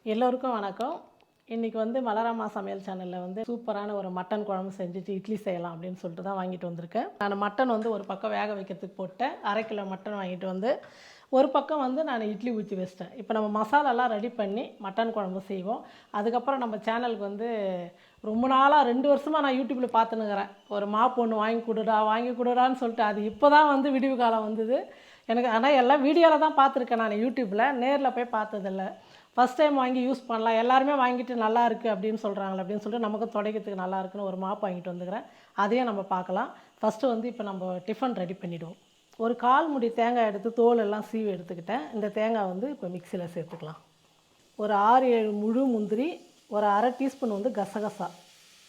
எல்லோருக்கும் வணக்கம். இன்றைக்கி வந்து மலராமா சமையல் சேனலில் வந்து சூப்பரான ஒரு மட்டன் குழம்பு செஞ்சுட்டு இட்லி செய்யலாம் அப்படின்னு சொல்லிட்டு தான் வாங்கிட்டு வந்திருக்கேன். நான் மட்டன் வந்து ஒரு பக்கம் வேக வைக்கிறதுக்கு போட்டேன். 1/2 கிலோ மட்டன் வாங்கிட்டு வந்து ஒரு பக்கம் வந்து நான் இட்லி ஊற்றி வச்சிட்டேன். இப்போ நம்ம மசாலாலாம் ரெடி பண்ணி மட்டன் குழம்பு செய்வோம். அதுக்கப்புறம் நம்ம சேனலுக்கு வந்து ரொம்ப நாளாக 2 வருஷமாக நான் யூடியூப்பில் பார்த்துன்னுக்கிறேன். ஒரு மாப்பு ஒன்று வாங்கி கொடுடான்னு சொல்லிட்டு அது இப்போ தான் வந்து விடிவு காலம் வந்தது எனக்கு. ஆனால் எல்லாம் வீடியோவில் தான் பார்த்துருக்கேன் நான் யூடியூப்பில், நேரில் போய் பார்த்ததில்ல. ஃபஸ்ட் டைம் வாங்கி யூஸ் பண்ணலாம், எல்லாருமே வாங்கிட்டு நல்லா இருக்குது அப்படின்னு சொல்கிறாங்களே அப்படின்னு சொல்லிட்டு நமக்கு துடைக்கிறதுக்கு நல்லா இருக்குன்னு ஒரு மாப்பு வாங்கிட்டு வந்துக்கிறேன். அதையும் நம்ம பார்க்கலாம். ஃபஸ்ட்டு வந்து இப்போ நம்ம டிஃபன் ரெடி பண்ணிவிடுவோம். ஒரு 1/4 முடி தேங்காய் எடுத்து தோல் எல்லாம் சீவி எடுத்துக்கிட்டேன். இந்த தேங்காய் வந்து இப்போ மிக்சியில் சேர்த்துக்கலாம். ஒரு 6-7 முழு முந்திரி, ஒரு 1/2 டீஸ்பூன் வந்து கசகசா.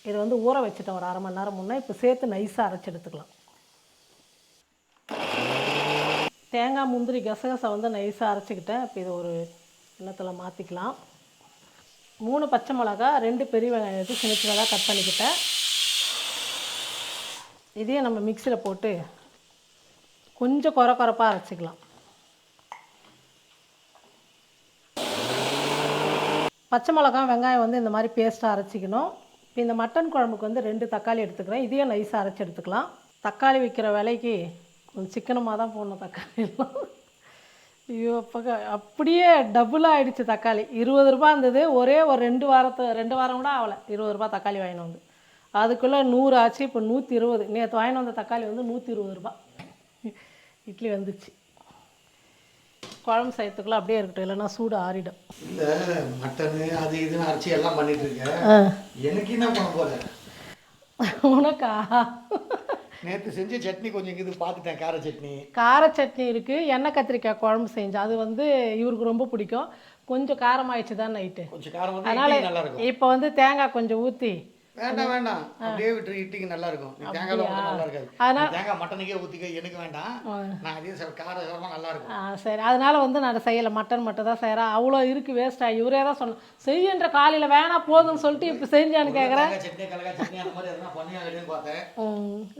இதை வந்து ஊற வச்சுட்டேன் ஒரு 1/2 மணி நேரம் முன்னே. இப்போ சேர்த்து நைஸாக அரைச்சி எடுத்துக்கலாம். தேங்காய், முந்திரி, கசகசா வந்து நைஸாக அரைச்சிக்கிட்டேன். இப்போ இதை ஒரு கிண்ணத்தில் மாற்றிக்கலாம். 3 பச்சை மிளகா, 2 பெரிய வெங்காயம் எடுத்து சின்ன சின்னதாக கட் பண்ணிக்கிட்டேன். இதையும் நம்ம மிக்சியில் போட்டு கொஞ்சம் கொரப்பாக அரைச்சிக்கலாம். பச்சை மிளகா, வெங்காயம் வந்து இந்த மாதிரி பேஸ்ட்டாக அரைச்சிக்கணும். இப்போ இந்த மட்டன் குழம்புக்கு வந்து 2 தக்காளி எடுத்துக்கிறேன். இதையும் நைஸாக அரைச்சி எடுத்துக்கலாம். தக்காளி விற்கிற விலைக்கு கொஞ்சம் சிக்கனமாக தான் போடணும் தக்காளிலாம். ஐயோ அப்படியே டபுளாக ஆகிடுச்சு தக்காளி. 20 ரூபா இருந்தது. ஒரே ஒரு 2 வாரம் கூட ஆகலை. 20 ரூபா தக்காளி வாங்கிட்டு வந்து அதுக்குள்ளே 100 ஆச்சு. இப்போ 120. நேற்று வாங்கிட்டு வந்த தக்காளி வந்து 120 ரூபா. இட்லி வந்துச்சு. குழம்பு செய்யறதுக்குள்ளே அப்படியே இருக்கட்டும், இல்லைன்னா சூடு ஆறிடும். இந்த மட்டனு அது இதுன்னு அரைச்சி எல்லாம் பண்ணிட்டு இருக்கேன். எனக்கு என்ன பண்ண போகிறேன் உனக்கா? நேற்று செஞ்ச சட்னி கொஞ்சம் இது பார்த்துட்டேன். கார சட்னி இருக்குது. எண்ணெய் கத்திரிக்காய் குழம்பு செஞ்சேன். அது வந்து இவருக்கு ரொம்ப பிடிக்கும். கொஞ்சம் காரமாகிடுச்சு தான் நைட்டு. கொஞ்சம் காரம் வந்து அதனால் நல்லா இருக்கும். இப்போ வந்து தேங்காய் கொஞ்சம் ஊற்றி வேண்டாம் அப்படியே விட்டு இட்லிக்கு நல்லா இருக்கும். தேங்காய் நல்லா இருக்காது. அதனால் தேங்காய் மட்டனுக்கே ஊற்றிக்க எனக்கு வேண்டாம். நான் அதே காரமாக நல்லா இருக்கும். சரி, அதனால் வந்து நான் செய்யலை. மட்டன் மட்டும் தான் செய்கிறேன். அவ்வளோ இருக்குது வேஸ்ட்டாக. இவரே தான் சொன்னேன் செய்யன்ற காலையில் வேணாம் போதும்னு சொல்லிட்டு இப்போ செஞ்சான்னு கேட்குறேன்.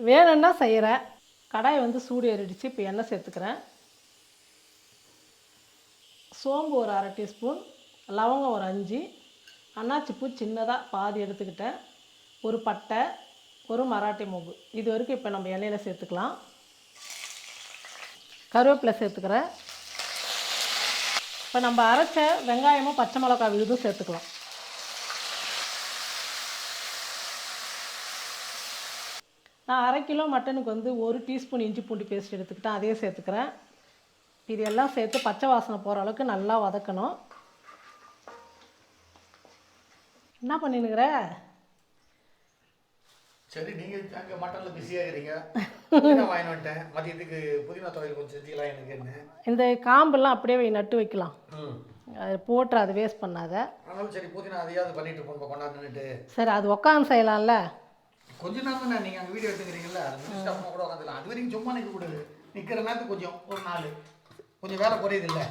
வேணும்னா செய்கிறேன். கடாய் வந்து சூடு ஏறிடுச்சு. இப்போ எண்ணெய் சேர்த்துக்கிறேன். சோம்பு ஒரு 1/2 டீஸ்பூன், லவங்கம் ஒரு 5, அன்னாச்சிப்பூ சின்னதாக பாதி எடுத்துக்கிட்டேன், ஒரு பட்டை, ஒரு மராட்டி மூக்கு. இது வரைக்கும் இப்போ நம்ம எண்ணெயில் சேர்த்துக்கலாம். கருவேப்பிலை சேர்த்துக்கிறேன். இப்போ நம்ம அரைச்ச வெங்காயமும் பச்சை மிளகாய் விழுதும் சேர்த்துக்கலாம். நான் 1/2 கிலோ மட்டனுக்கு வந்து 1 டீஸ்பூன் இஞ்சி பூண்டு பேஸ்ட் எடுத்துக்கிட்டேன். அதையே சேர்த்துக்கிறேன். இது எல்லாம் சேர்த்து பச்சை வாசனை போகிற அளவுக்கு நல்லா வதக்கணும். என்ன பண்ணினுக்கிற? சரி, நீங்கள் அங்கே மட்டனில் பிஸியாக இருக்கிறீங்க. புதினா வாங்கிட்டு வந்துட்டேன். மதியத்துக்கு புதினா துவையல் கொஞ்சம் செஞ்சுக்கலாம். எனக்கு என்ன இந்த காம்பெல்லாம் அப்படியே நட்டு வைக்கலாம். அது போட்டு அது வேஸ்ட் பண்ணாத. ஆனாலும் சரி, புதினா அதையாவது பண்ணிட்டு போன கொண்டாந்துட்டு. சரி, அது உட்காந்து செய்யலாம்ல. கொஞ்ச நேரம் தானே நீங்கள் அங்கே வீடியோ எடுத்துக்கிறீங்களா, அது கூட உட்காந்துக்கலாம். அது வரைக்கும் சும்மா நிற்க கூடாது. நிற்கிற நேரத்துக்கு கொஞ்சம் ஒரு நாள் கொஞ்சம் வேலை குறையுது இல்லை?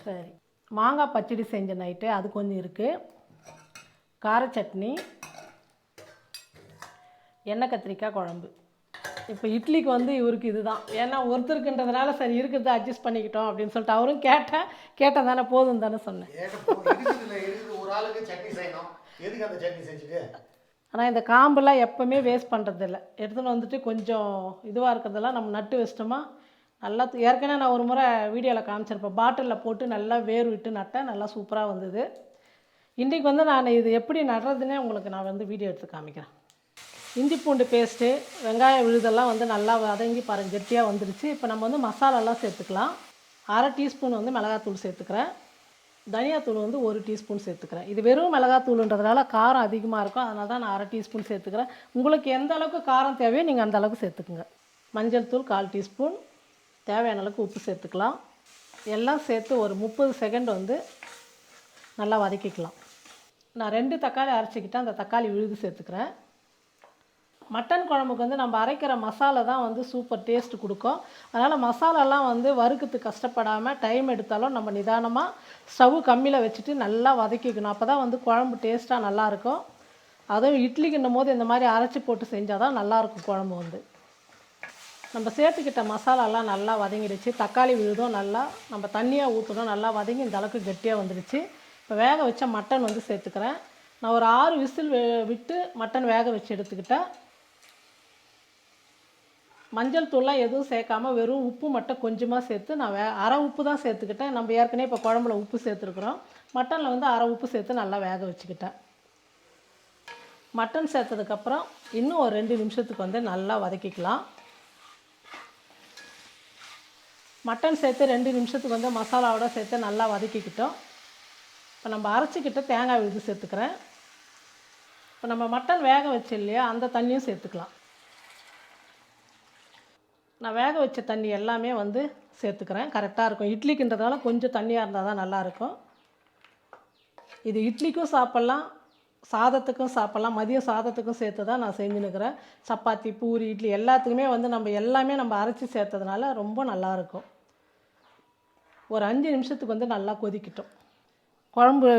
சரி. மாங்காய் பச்சடி செஞ்ச நைட்டு அது கொஞ்சம் இருக்குது. கார சட்னி, எண்ணெய் கத்திரிக்காய் குழம்பு. இப்போ இட்லிக்கு வந்து இவருக்கு இதுதான். ஏன்னா ஒருத்தருக்குன்றதுனால சரி இருக்கிறத அட்ஜஸ்ட் பண்ணிக்கிட்டோம் அப்படின்னு சொல்லிட்டு அவரும் கேட்டேன் தானே, போதும் தானே சொன்னேன். ஒரு ஆளுக்கு சட்னி செய்யணும், எதுக்கு அந்த சட்னி செஞ்சுட்டு? ஆனால் இந்த காம்பெல்லாம் எப்போவுமே வேஸ்ட் பண்ணுறதில்ல. எடுத்துன்னு வந்துட்டு கொஞ்சம் இதுவாக இருக்கிறதெல்லாம் நம்ம நட்டு வச்சிட்டோமா நல்லா. ஏற்கனவே நான் ஒரு முறை வீடியோவில் காமிச்சிருப்பேன். பாட்டிலில் போட்டு நல்லா வேர் விட்டு நட்டேன். நல்லா சூப்பராக வந்தது. இன்றைக்கி வந்து நான் இது எப்படி நடுறதுன்னே உங்களுக்கு நான் வந்து வீடியோ எடுத்து காமிக்கிறேன். இஞ்சி பூண்டு பேஸ்ட்டு, வெங்காயம் விழுதெல்லாம் வந்து நல்லா வதங்கி பாருங்கள் கெட்டியாக வந்துடுச்சு. இப்போ நம்ம வந்து மசாலாலாம் சேர்த்துக்கலாம். 1/2 டீஸ்பூன் வந்து மிளகாத்தூள் சேர்த்துக்கிறேன். தனியாத்தூள் வந்து 1 டீஸ்பூன் சேர்த்துக்கிறேன். இது வெறும் மிளகாத்தூளுன்றதுனால காரம் அதிகமாக இருக்கும். அதனால தான் நான் 1/2 டீஸ்பூன் சேர்த்துக்கிறேன். உங்களுக்கு எந்த அளவுக்கு காரம் தேவையோ நீங்கள் அந்த அளவுக்கு சேர்த்துக்குங்க. மஞ்சள் தூள் 1/4 டீஸ்பூன், தேவையான அளவுக்கு உப்பு சேர்த்துக்கலாம். எல்லாம் சேர்த்து ஒரு 30 செகண்ட் வந்து நல்லா வதக்கிக்கலாம். நான் 2 தக்காளி அரைச்சிக்கிட்டேன். அந்த தக்காளி விழுது சேர்த்துக்கிறேன். மட்டன் குழம்புக்கு வந்து நம்ம அரைக்கிற மசாலா தான் வந்து சூப்பர் டேஸ்ட் கொடுக்கும். அதனால் மசாலாலாம் வந்து வறுக்கிறதுக்கு கஷ்டப்படாமல் டைம் எடுத்தாலும் நம்ம நிதானமாக ஸ்டவ் கம்மியில் வச்சுட்டு நல்லா வதக்கிக்கணும். அப்போ தான் வந்து குழம்பு டேஸ்ட்டாக நல்லாயிருக்கும். அதுவும் இட்லிக்குன்னும் போது இந்த மாதிரி அரைச்சி போட்டு செஞ்சால் தான் நல்லாயிருக்கும் குழம்பு வந்து. நம்ம சேர்த்துக்கிட்ட மசாலாலாம் நல்லா வதங்கிடுச்சு. தக்காளி விழுதும் நல்லா நம்ம தண்ணியாக ஊற்றணும். நல்லா வதங்கி இந்த அளவுக்கு கெட்டியாக வந்துடுச்சு. இப்போ வேக வச்ச மட்டன் வந்து சேர்த்துக்கிறேன். நான் ஒரு 6 விசில் விட்டு மட்டன் வேக வச்சு எடுத்துக்கிட்டேன். மஞ்சள் தூள்லாம் எதுவும் சேர்க்காம வெறும் உப்பு மட்டும் கொஞ்சமாக சேர்த்து நான் அரை உப்பு தான் சேர்த்துக்கிட்டேன். நம்ம ஏற்கனவே இப்போ குழம்புல உப்பு சேர்த்துருக்குறோம். மட்டனில் வந்து அரை உப்பு சேர்த்து நல்லா வேக வச்சுக்கிட்டேன். மட்டன் சேர்த்ததுக்கப்புறம் இன்னும் ஒரு 2 நிமிஷத்துக்கு வந்து நல்லா வதக்கிக்கலாம். மட்டன் சேர்த்து 2 நிமிஷத்துக்கு வந்து மசாலாவோட சேர்த்து நல்லா வதக்கிக்கிட்டோம். இப்போ நம்ம அரைச்சிக்கிட்ட தேங்காய் விழுது சேர்த்துக்கிறேன். இப்போ நம்ம மட்டன் வேக வச்சு இல்லையா, அந்த தண்ணியும் சேர்த்துக்கலாம். நான் வேக வச்ச தண்ணி எல்லாமே வந்து சேர்த்துக்கிறேன். கரெக்டாக இருக்கும். இட்லிக்குன்றதால கொஞ்சம் தண்ணியாக இருந்தால் தான் நல்லாயிருக்கும். இது இட்லிக்கும் சாப்பிட்லாம், சாதத்துக்கும் சாப்பிட்லாம். மதியம் சாதத்துக்கும் சேர்த்து தான் நான் செஞ்சுன்னுக்கிறேன். சப்பாத்தி, பூரி, இட்லி எல்லாத்துக்குமே வந்து நம்ம அரைச்சி சேர்த்ததுனால ரொம்ப நல்லாயிருக்கும். ஒரு 5 நிமிஷத்துக்கு வந்து நல்லா கொதிக்கட்டும். குழம்பு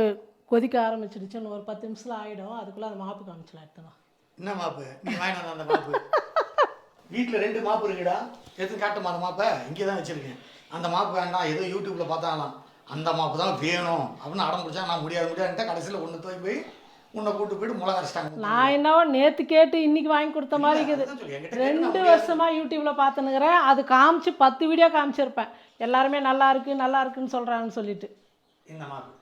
கொதிக்க ஆரம்பிச்சிடுச்சுன்னு ஒரு 10 நிமிஷத்தில் ஆகிடும். அதுக்குள்ளே அந்த மாப்பு காமிச்சலாம் எடுத்துனா. என்ன மாப்பு? நீ வாங்கினா அந்த மாப்பு வீட்டில் 2 மாப்பு இருக்குடா. எதுவும் காட்டுமா அந்த மாப்பை? இங்கே தான் வச்சுருக்கேன். அந்த மாப்பு வேண்டாம், ஏதோ யூடியூப்பில் பார்த்தாங்களாம் அந்த மாப்பு தான் வேணும் அப்படின்னு அடம் பிடிச்சா நான் முடியாதுன்ட்டு கடைசியில் ஒன்று போய் உன்னை கூட்டு போயிட்டு மிளகா அரைச்சிட்டாங்க. நான் என்னவோ நேற்று கேட்டு இன்றைக்கி வாங்கி கொடுத்த மாதிரி இருக்குது. 2 வருஷமாக யூடியூப்பில் பார்த்துன்னுக்கிறேன். அது காமிச்சு 10 வீடியோ காமிச்சிருப்பேன். எல்லாருமே நல்லா இருக்குன்னு சொல்கிறாங்கன்னு சொல்லிட்டு. இந்த மாப்பு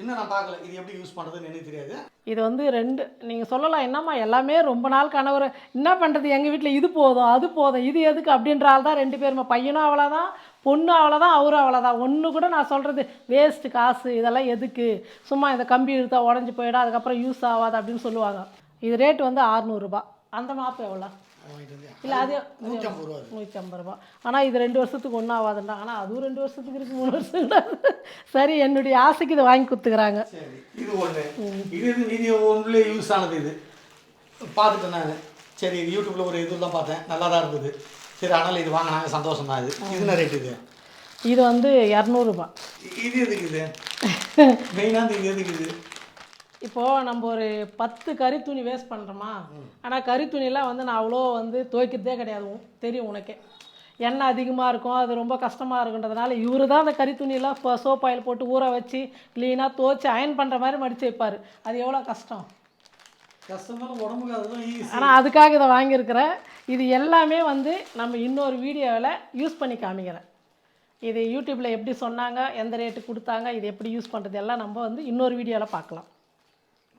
இன்னும் நான் பார்க்கல. இது எப்படி யூஸ் பண்ணுறதுன்னு எனக்கு தெரியாது. இது வந்து 2 நீங்கள் சொல்லலாம், என்னம்மா எல்லாமே ரொம்ப நாள் கணவர் என்ன பண்ணுறது, எங்கள் வீட்டில் இது போதும் அது போதும் இது எதுக்கு அப்படின்ற ஆள் தான் 2 பேருமே. பையனும் அவ்வளோதான், பொண்ணும் அவ்வளோதான், அவரும் அவ்வளோதான். ஒன்று கூட நான் சொல்கிறது வேஸ்ட்டு காசு, இதெல்லாம் எதுக்கு, சும்மா இந்த கம்பி இழுத்தா உடஞ்சி போயிடும், அதுக்கப்புறம் யூஸ் ஆகாது அப்படின்னு சொல்லுவாங்க. இது ரேட்டு வந்து 600 ரூபா. அந்த மாப்பு எவ்வளோ? இல்லை அது 150 ரூபா. ஆனால் இது 2 வருஷத்துக்கு ஒன்றும் ஆகாதுண்டா. ஆனால் அதுவும் 2 வருஷத்துக்கு இருக்குது, 3 வருஷத்துக்கு. சரி, என்னுடைய ஆசைக்கு இதை வாங்கி கொடுத்துக்கிறாங்க. இது ஒன்று. இது ஒன்றுலேயே யூஸ் ஆனது. இது பார்த்துட்டேன் நான். சரி, இது யூடியூப்பில் ஒரு இதெல்லாம் பார்த்தேன், நல்லா தான் இருந்தது. சரி, அதனால் இது வாங்கினாங்க, சந்தோஷம் தான். இது என்ன ரேட்டு? இது வந்து 200 ரூபா. இது எதுக்கு? இது மெயினாக இது எதுக்கு? இது இப்போது நம்ம ஒரு 10 கறி துணி வேஸ்ட் பண்ணுறோமா, ஆனால் கறி துணியெலாம் வந்து நான் அவ்வளோ வந்து துவைக்கிறதே கிடையாது. தெரியும் உனக்கே, எண்ணெய் அதிகமாக இருக்கும், அது ரொம்ப கஷ்டமாக இருக்குன்றதுனால இவர் தான் அந்த கறி துணியெல்லாம் இப்போ சோப் ஆயில் போட்டு ஊற வச்சு க்ளீனாக துவைச்சி அயன் பண்ணுற மாதிரி மடித்து வைப்பார். அது எவ்வளோ கஷ்டம். கஷ்டமான உடம்புக்கு அதுதான் ஈஸி. ஆனால் அதுக்காக இதை வாங்கியிருக்கிறேன். இது எல்லாமே வந்து நம்ம இன்னொரு வீடியோவில் யூஸ் பண்ணி காமிக்கிறேன். இது யூடியூப்பில் எப்படி சொன்னாங்க, எந்த ரேட்டு கொடுத்தாங்க, இது எப்படி யூஸ் பண்ணுறது எல்லாம் நம்ம வந்து இன்னொரு வீடியோவில் பார்க்கலாம்.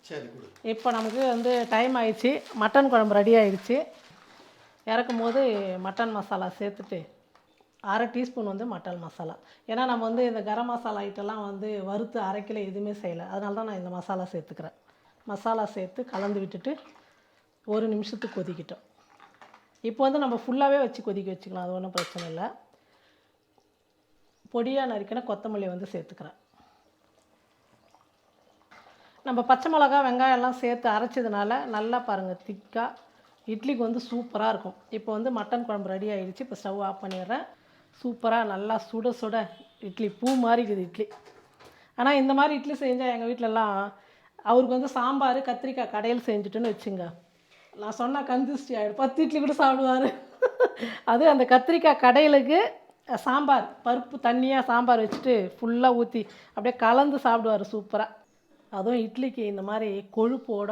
சரி, இப்போ நமக்கு வந்து டைம் ஆயிடுச்சு. மட்டன் குழம்பு ரெடி ஆயிடுச்சு. இறக்கும் போது மட்டன் மசாலா சேர்த்துட்டு 1/2 டீஸ்பூன் வந்து மட்டன் மசாலா. ஏன்னா நம்ம வந்து இந்த கரம் மசாலா ஐட்டெல்லாம் வந்து வறுத்து அரைக்கல எதுவுமே செய்யலை. அதனால தான் நான் இந்த மசாலா சேர்த்துக்கிறேன். மசாலா சேர்த்து கலந்து விட்டுட்டு 1 நிமிஷத்துக்கு கொதிக்கிட்டோம். இப்போ வந்து நம்ம ஃபுல்லாகவே வச்சு கொதிக்க வச்சுக்கலாம், அது ஒன்றும் பிரச்சனை இல்லை. பொடியாக நறுக்கின கொத்தமல்லி வந்து சேர்த்துக்கிறேன். நம்ம பச்சை மிளகா வெங்காயம் எல்லாம் சேர்த்து அரைச்சதுனால நல்லா பாருங்கள் திக்காக இட்லிக்கு வந்து சூப்பராக இருக்கும். இப்போ வந்து மட்டன் குழம்பு ரெடி ஆகிடுச்சு. இப்போ ஸ்டவ் ஆஃப் பண்ணிடுறேன். சூப்பராக நல்லா சுட சுட இட்லி பூ மாதிரி இருக்குது இட்லி. ஆனால் இந்த மாதிரி இட்லி செஞ்சால் எங்கள் வீட்டிலலாம் அவருக்கு வந்து சாம்பார் கத்திரிக்காய் கடையில் செஞ்சுட்டுன்னு வச்சுங்க, நான் சொன்னால் கன்சிஸ்டி ஆகிடும், 10 இட்லி கூட சாப்பிடுவார். அது அந்த கத்திரிக்காய் கடையிலுக்கு சாம்பார் பருப்பு தண்ணியாக சாம்பார் வச்சுட்டு ஃபுல்லாக ஊற்றி அப்படியே கலந்து சாப்பிடுவார் சூப்பராக. அதுவும் இட்லிக்கு இந்த மாதிரி கொழுப்போட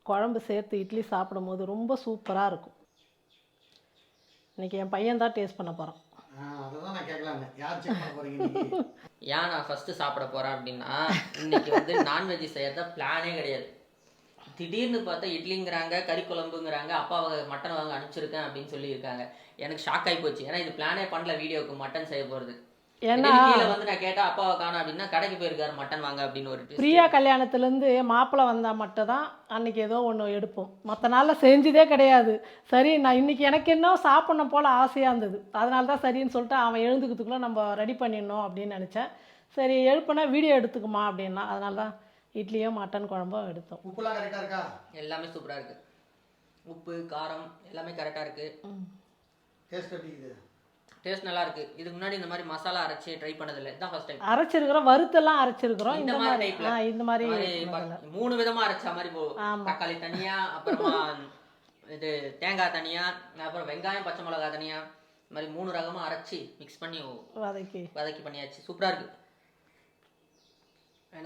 குழம்பு சேர்த்து இட்லி சாப்பிடும் போது ரொம்ப சூப்பராக இருக்கும். இன்றைக்கி என் பையன் தான் டேஸ்ட் பண்ண போகிறான். ஏன் நான் ஃபஸ்ட்டு சாப்பிட போகிறேன் அப்படின்னா, இன்றைக்கி வந்து நான்வெஜ் செய்யறத பிளானே கிடையாது. திடீர்னு பார்த்தா இட்லிங்கிறாங்க, கறி குழம்புங்கிறாங்க, அப்பாவை மட்டன் வாங்க அனுப்பிச்சிருக்கேன் அப்படின்னு சொல்லியிருக்காங்க. எனக்கு ஷாக் ஆகி போச்சு. ஏன்னா இது பிளானே பண்ணல வீடியோவுக்கு மட்டன் செய்ய போகிறது. ஏன்னா வந்து நான் கேட்டா அப்பாவை காணோம் அப்படின்னா கடைக்கு போயிருக்காரு மட்டன் வாங்க அப்படின்னு ஒரு பிரியா கல்யாணத்துலேருந்து மாப்பிள்ளை வந்தால் மட்டும் தான் அன்றைக்கி ஏதோ ஒன்று எடுப்போம். மற்ற நாளில் செஞ்சதே கிடையாது. சரி, நான் இன்றைக்கி எனக்கு என்ன சாப்பிட்ணும் போல் ஆசையாக இருந்தது. அதனால தான் சரின்னு சொல்லிட்டு அவன் எழுந்துக்கிறதுக்குள்ளே நம்ம ரெடி பண்ணிடணும் அப்படின்னு நினச்சேன். சரி எழுப்புனா வீடியோ எடுத்துக்குமா அப்படின்னா, அதனால தான் இட்லியும் மட்டன் குழம்பும் எடுத்தோம். உப்புலாம் கரெக்டாக இருக்கா? எல்லாமே சூப்பராக இருக்குது. உப்பு காரம் எல்லாமே கரெக்டாக இருக்குது. டேஸ்ட் எப்படி இருக்குது? டேஸ்ட் நல்லா இருக்கு. இதுக்கு முன்னாடி இந்த மாதிரி மசாலா அரைச்சி ட்ரை பண்ணதில்லை, இதான் ஃபர்ஸ்ட் டைம். அரைச்சிருக்கிறோம், வறுத்தெல்லாம் அரைச்சிருக்கிறோம். இந்த மாதிரி டைப்ல இந்த மாதிரி 3 விதமா அரைச்ச மாதிரி தக்காளி தனியா, அப்புறமா இது தேங்காய் தனியா, அப்புறம் வெங்காயம் பச்சை மிளகாய் தனியா, இந்த மாதிரி 3 ரகமா அரைச்சி மிக்ஸ் பண்ணி வதக்கி பண்ணியாச்சு. சூப்பரா இருக்கு.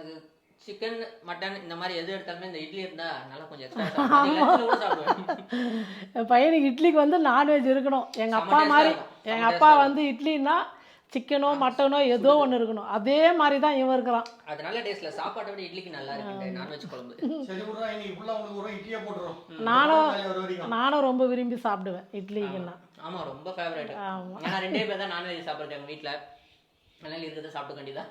எனக்கு சிக்கன் மட்டன் இந்த மாதிரி எது எடுத்தாலுமே இந்த இட்லி இருந்தா நல்லா கொஞ்சம் எக்ஸ்ட்ரா கூட சாப்பிடுவேன். என் பையனுக்கு இட்லிக்கு வந்து நான்வெஜ் இருக்கணும். எங்கள் அப்பா மாதிரி எங்கள் அப்பா வந்து இட்லின்னா சிக்கனோ மட்டனோ ஏதோ ஒன்று இருக்கணும். அதே மாதிரி தான் இவன் இருக்கிறான். அதனால டேஸ்ட்ல சாப்பாட்டை விட இட்லிக்கு நல்லா இருக்கு நான்வெஜ் குழம்பு. சரி விட்றா, இன்னைக்கு ஃபுல்லாக உங்களுக்கு ஒரு இட்லியே போட்டுரும். நானும் ரொம்ப விரும்பி சாப்பிடுவேன் இட்லிக்குன்னா. ஆமா ரொம்ப ஃபேவரட். ஏன்னா 2 பேர் தான் நான்வெஜ் சாப்பிடுறது எங்க வீட்டில். அதனால இருக்கிறத சாப்பிட்டு கண்டிதான்.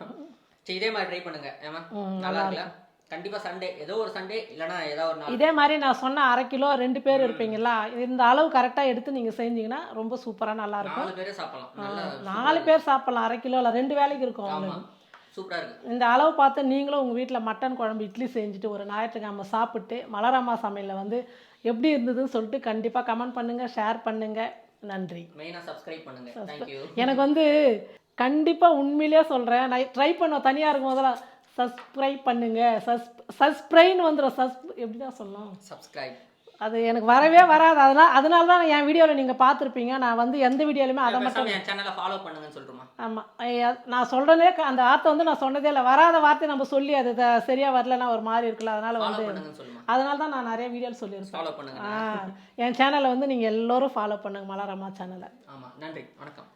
சரி இதே மாதிரி ட்ரை பண்ணுங்க. ஏமா நல்லா இருக்குல்ல? கண்டிப்பா சண்டே ஏதோ ஒரு சண்டே இல்லைன்னா ஏதாவது ஒரு நாள் இதே மாதிரி நான் சொன்ன 1/2 கிலோ 2 பேர் இருப்பீங்களா, இந்த அளவு கரெக்டாக எடுத்து நீங்கள் செஞ்சீங்கன்னா ரொம்ப சூப்பராக நல்லாயிருக்கும். 4 பேரே சாப்பிடலாம். நல்லா 4 பேர் சாப்பிடலாம். 1/2 கிலோவில் 2 வேலைக்கு இருக்கும் அவங்களுக்கு. சூப்பரா இருக்கு. இந்த அளவு பார்த்து நீங்களும் உங்கள் வீட்டில் மட்டன் குழம்பு இட்லி செஞ்சுட்டு ஒரு ஞாயிற்றுக்கிழமை சாப்பிட்டு மலரம்மா சமையலில் வந்து எப்படி இருந்ததுன்னு சொல்லிட்டு கண்டிப்பாக கமெண்ட் பண்ணுங்கள், ஷேர் பண்ணுங்கள். நன்றி. மெயினாக சப்ஸ்கிரைப் பண்ணுங்க. தேங்க்யூ. எனக்கு வந்து கண்டிப்பாக உண்மையிலே சொல்கிறேன், நான் ட்ரை பண்ணுவேன் தனியாக இருக்கும் போதெல்லாம். சப்ஸ்கிரைப் பண்ணுங்க, சப்ஸ்கிரைப்னு வந்துடும். எப்படி தான் சொல்லணும், சப்ஸ்கிரைப் அது எனக்கு வரவே வராது. அதனால தான் என் வீடியோவில் நீங்கள் பார்த்துருப்பீங்க. நான் வந்து எந்த வீடியோலையுமே அதை மட்டும் என் சேனலை ஃபாலோ பண்ணுங்கன்னு சொல்கிறோமா? ஆமாம், நான் சொல்கிறதே அந்த வார்த்தை வந்து நான் சொன்னதே இல்லை. வராத வார்த்தை நம்ம சொல்லி அது சரியாக வரலன்னா ஒரு மாதிரி இருக்குல்ல. அதனால் வந்து அதனால தான் நான் நிறைய வீடியோவில் சொல்லியிருக்கேன். ஃபாலோ பண்ணுங்க. என் சேனலை வந்து நீங்கள் எல்லோரும் ஃபாலோ பண்ணுங்கள், மலரம்மா சேனலை. ஆமாம், நன்றி, வணக்கம்.